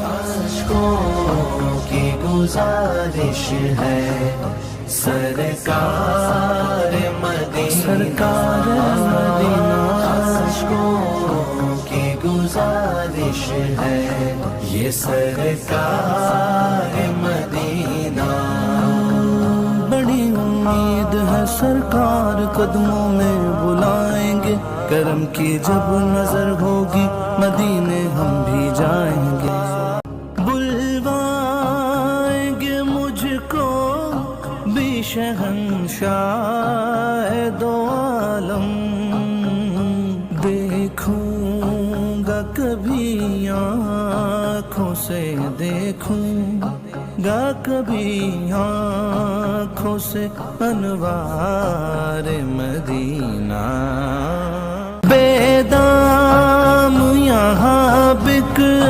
عاشقوں کی گزارش ہے سرکار مدینہ، عاشقوں کی گزارش ہے یہ سرکار مدینہ۔ بڑی امید ہے سرکار قدموں میں بلائیں گے، کرم کی جب نظر ہوگی مدینے ہم بھی جائیں گے۔ بلوائیں گے مجھ کو بھی شہنشاہ دو عالم، دیکھوں گا کبھی آنکھوں سے، دیکھوں گا کبھی آنکھوں سے انوار مدینہ۔ بے دام یہاں بک